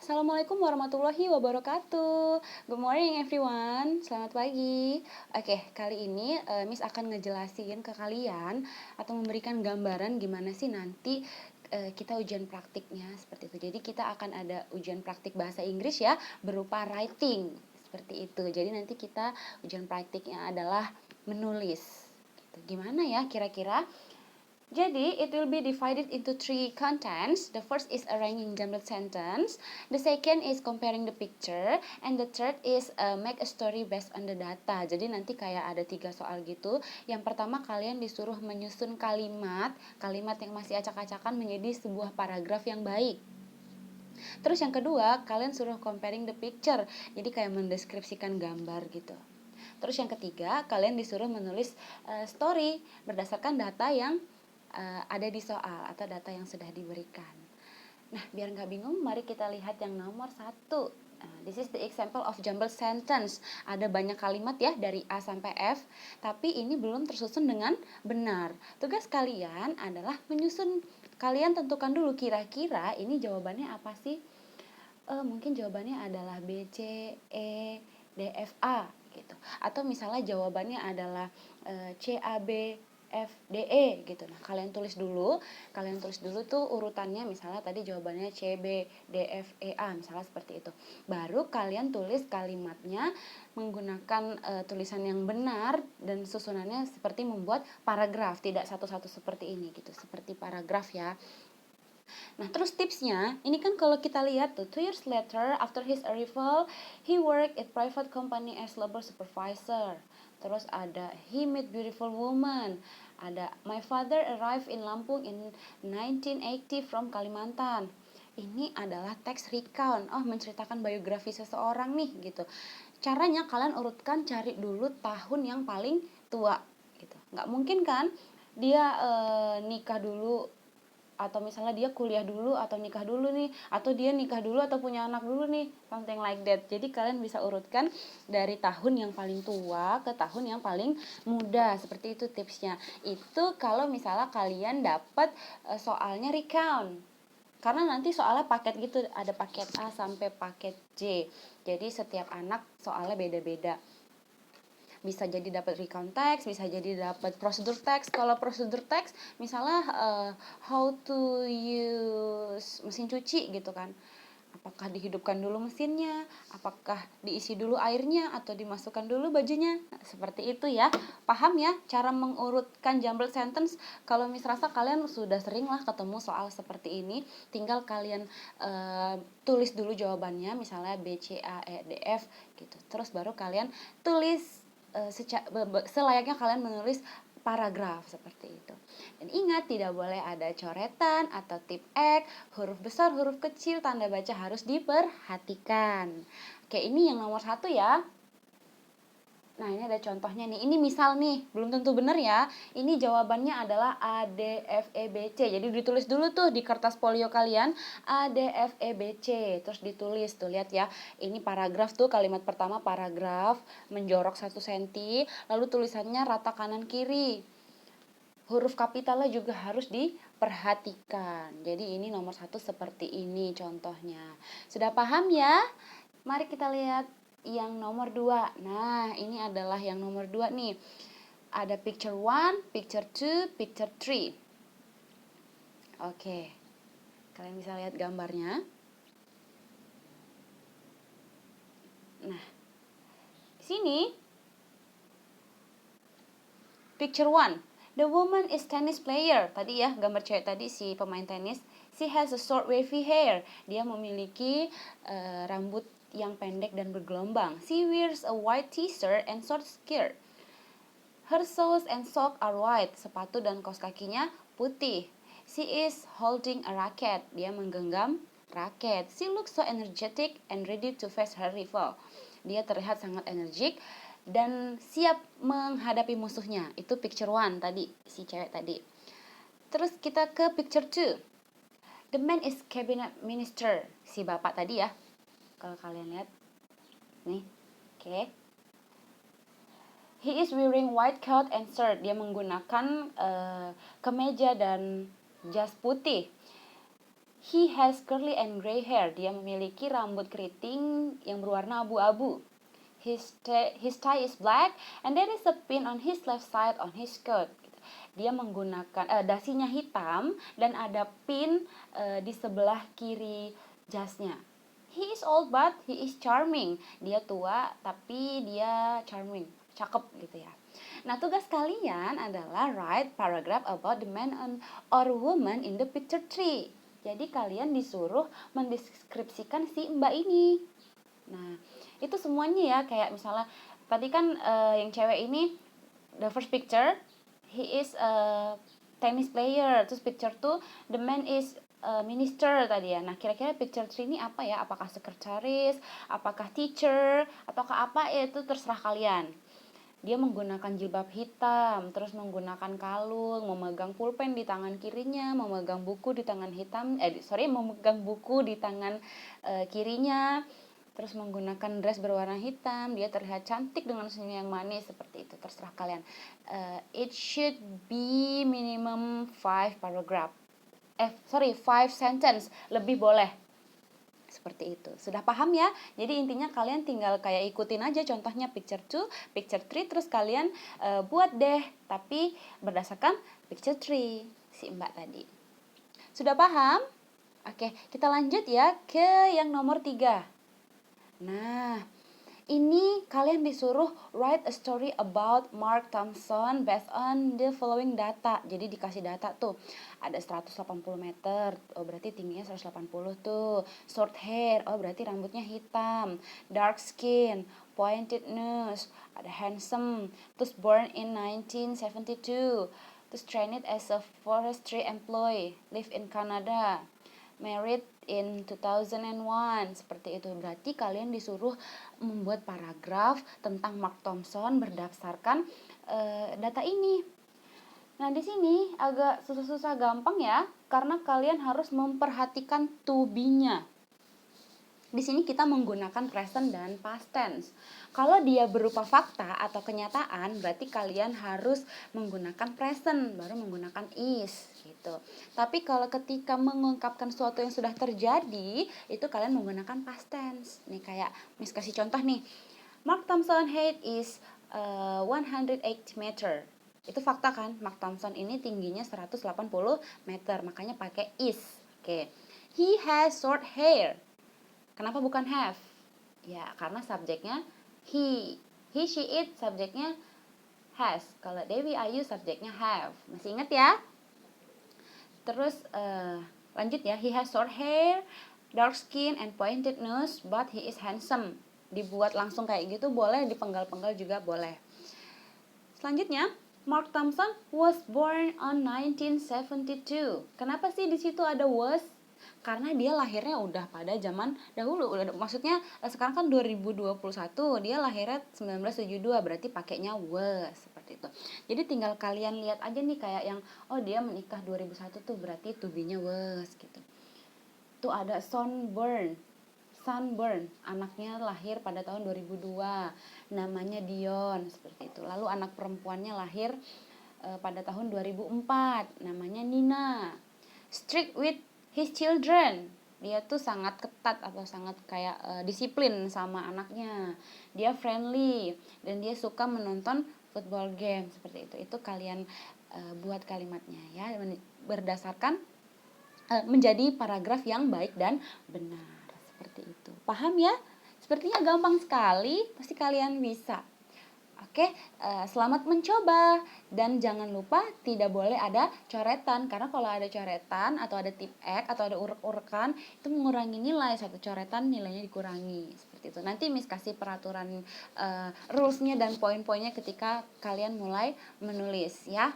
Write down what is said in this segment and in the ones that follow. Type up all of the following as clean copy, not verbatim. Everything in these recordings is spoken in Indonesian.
Assalamualaikum warahmatullahi wabarakatuh. Good morning everyone. Selamat pagi. Oke, kali ini Miss akan ngejelasin ke kalian atau memberikan gambaran gimana sih nanti kita ujian praktiknya seperti itu. Jadi kita akan ada ujian praktik bahasa Inggris ya, berupa writing seperti itu. Jadi nanti kita ujian praktiknya adalah menulis. Gitu. Gimana ya kira-kira? Jadi, it will be divided into three contents. The first is arranging jumbled sentence. The second is comparing the picture. And the third is make a story based on the data. Jadi nanti kayak ada 3 soal gitu. Yang pertama kalian disuruh menyusun kalimat yang masih acak-acakan menjadi sebuah paragraf yang baik. Terus yang kedua, kalian suruh comparing the picture. Jadi kayak mendeskripsikan gambar gitu. Terus yang ketiga, kalian disuruh menulis story berdasarkan data yang ada di soal atau data yang sudah diberikan. Nah, biar nggak bingung, mari kita lihat yang nomor 1. This is the example of jumbled sentence. Ada banyak kalimat ya dari A sampai F, tapi ini belum tersusun dengan benar. Tugas kalian adalah menyusun. Kalian tentukan dulu kira-kira ini jawabannya apa sih? Mungkin jawabannya adalah B, C, E, D, F, A gitu. Atau misalnya jawabannya adalah C, A, B, F, D, E gitu. Nah, kalian tulis dulu tuh urutannya, misalnya tadi jawabannya C, B, D, F, E, A, misalnya seperti itu. Baru kalian tulis kalimatnya menggunakan tulisan yang benar dan susunannya seperti membuat paragraf, tidak satu-satu seperti ini gitu, seperti paragraf ya. Nah, terus tipsnya, ini kan kalau kita lihat tuh, 2 years later, after his arrival, he worked at private company as labor supervisor. Terus ada, he met beautiful woman. Ada, my father arrived in Lampung in 1980 from Kalimantan. Ini adalah teks recount, menceritakan biografi seseorang nih, gitu. Caranya kalian urutkan, cari dulu tahun yang paling tua, gitu. Nggak mungkin kan, dia nikah dulu, atau misalnya dia kuliah dulu atau nikah dulu nih, atau dia nikah dulu atau punya anak dulu nih, something like that. Jadi kalian bisa urutkan dari tahun yang paling tua ke tahun yang paling muda, seperti itu tipsnya. Itu kalau misalnya kalian dapat soalnya recount, karena nanti soalnya paket gitu, ada paket A sampai paket J, jadi setiap anak soalnya beda-beda. Bisa jadi dapat recount text, bisa jadi dapat prosedur text. Kalau prosedur text misalnya how to use mesin cuci gitu kan, apakah dihidupkan dulu mesinnya, apakah diisi dulu airnya, atau dimasukkan dulu bajunya. Nah, seperti itu ya. Paham ya cara mengurutkan jumbled sentence? Kalau rasa kalian sudah sering lah ketemu soal seperti ini, tinggal kalian tulis dulu jawabannya, misalnya B, C, A, E, D, F gitu. Terus baru kalian tulis selayaknya kalian menulis paragraf seperti itu. Dan ingat, tidak boleh ada coretan atau tip X, huruf besar, huruf kecil, tanda baca harus diperhatikan. Oke, ini yang nomor 1 ya. Nah, ini ada contohnya nih. Ini misal nih, belum tentu benar ya. Ini jawabannya adalah A, D, F, E, B, C. Jadi ditulis dulu tuh di kertas folio kalian, A, D, F, E, B, C. Terus ditulis, tuh lihat ya. Ini paragraf tuh, kalimat pertama paragraf, menjorok 1 cm. Lalu tulisannya rata kanan kiri. Huruf kapitalnya juga harus diperhatikan. Jadi ini nomor 1 seperti ini contohnya. Sudah paham ya? Mari kita lihat yang nomor 2. Nah, ini adalah yang nomor 2 nih. Ada picture 1, picture 2, picture 3. Oke. Kalian bisa lihat gambarnya. Nah, di sini picture 1. The woman is tennis player. Tadi ya, gambar cewek tadi si pemain tenis. She has a short wavy hair. Dia memiliki rambut yang pendek dan bergelombang. She wears a white t-shirt and short skirt. Her shoes and socks are white. Sepatu dan kaos kakinya putih. She is holding a racket. Dia menggenggam raket. She looks so energetic and ready to face her rival. Dia terlihat sangat energik dan siap menghadapi musuhnya. Itu picture 1 tadi, si cewek tadi. Terus kita ke picture 2. The man is cabinet minister. Si bapak tadi ya. Kalau kalian lihat nih, oke. He is wearing white coat and shirt. Dia menggunakan kemeja dan jas putih. He has curly and gray hair. Dia memiliki rambut keriting yang berwarna abu-abu. His tie is black and there is a pin on his left side on his coat. Dia menggunakan dasinya hitam dan ada pin di sebelah kiri jasnya. He is old but he is charming. Dia tua tapi dia charming, cakep gitu ya. Nah, tugas kalian adalah write paragraph about the man or woman in the picture tree. Jadi kalian disuruh mendeskripsikan si mbak ini. Nah, itu semuanya ya, kayak misalnya tadi kan yang cewek ini, the first picture, he is a tennis player. Terus picture 2, the man is a minister tadi ya. Nah, kira-kira picture 3 ini apa ya? Apakah sekretaris, apakah teacher, ataukah apa, itu terserah kalian. Dia menggunakan jilbab hitam, terus menggunakan kalung, memegang pulpen di tangan kirinya, memegang buku di tangan memegang buku di tangan kirinya, terus menggunakan dress berwarna hitam. Dia terlihat cantik dengan senyum yang manis, seperti itu. Terserah kalian. It should be minimum 5 paragraph. 5 sentence, lebih boleh. Seperti itu. Sudah paham ya? Jadi intinya kalian tinggal kayak ikutin aja contohnya picture 2, picture 3, terus kalian buat deh, tapi berdasarkan picture 3 si mbak tadi. Sudah paham? Oke, kita lanjut ya ke yang nomor 3. Nah, ini kalian disuruh write a story about Mark Thompson based on the following data. Jadi dikasih data tuh, ada 180 meter, oh berarti tingginya 180 tuh. Short hair, oh berarti rambutnya hitam. Dark skin, pointed nose, ada handsome. Terus born in 1972. Terus trained as a forestry employee, live in Canada. Married in 2001. Seperti itu. Berarti kalian disuruh membuat paragraf tentang Mark Thompson berdasarkan data ini. Nah, di sini agak susah-susah gampang ya, karena kalian harus memperhatikan to be-nya. Di sini kita menggunakan present dan past tense. Kalau dia berupa fakta atau kenyataan, berarti kalian harus menggunakan present, baru menggunakan is gitu. Tapi kalau ketika mengungkapkan sesuatu yang sudah terjadi, itu kalian menggunakan past tense. Nih kayak Miss kasih contoh nih. Mark Thompson height is 180 meter. Itu fakta kan? Mark Thompson ini tingginya 180 meter, makanya pakai is. Oke. He has short hair. Kenapa bukan have? Ya, karena subjeknya he. He, she, it, subjeknya has. Kalau Dewi Ayu, subjeknya have. Masih ingat ya? Terus lanjut ya. He has short hair, dark skin, and pointed nose, but he is handsome. Dibuat langsung kayak gitu boleh, dipenggal-penggal juga boleh. Selanjutnya, Mark Thompson was born on 1972. Kenapa sih di situ ada was? Karena dia lahirnya udah pada zaman dahulu. Maksudnya sekarang kan 2021, dia lahirnya 1972, berarti pakainya was, seperti itu. Jadi tinggal kalian lihat aja nih, kayak yang oh dia menikah 2001 tuh, berarti to be-nya was gitu. Tuh ada sunburn, anaknya lahir pada tahun 2002, namanya Dion, seperti itu. Lalu anak perempuannya lahir pada tahun 2004, namanya Nina. Strict with his children, dia tuh sangat ketat atau sangat kayak disiplin sama anaknya. Dia friendly dan dia suka menonton football game, seperti itu. Itu kalian buat kalimatnya ya, berdasarkan menjadi paragraf yang baik dan benar, seperti itu. Paham ya? Sepertinya gampang sekali, pasti kalian bisa. Oke, selamat mencoba. Dan jangan lupa tidak boleh ada coretan, karena kalau ada coretan atau ada tip X atau ada urek-urekan, itu mengurangi nilai. Satu coretan nilainya dikurangi, seperti itu. Nanti Miss kasih peraturan rules-nya dan poin-poinnya ketika kalian mulai menulis ya.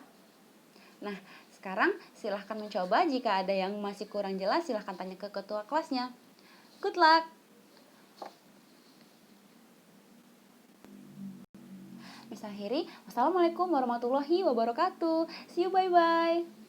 Nah, sekarang silahkan mencoba. Jika ada yang masih kurang jelas, silahkan tanya ke ketua kelasnya. Good luck! Miss akhiri, wassalamualaikum warahmatullahi wabarakatuh. See you, bye-bye.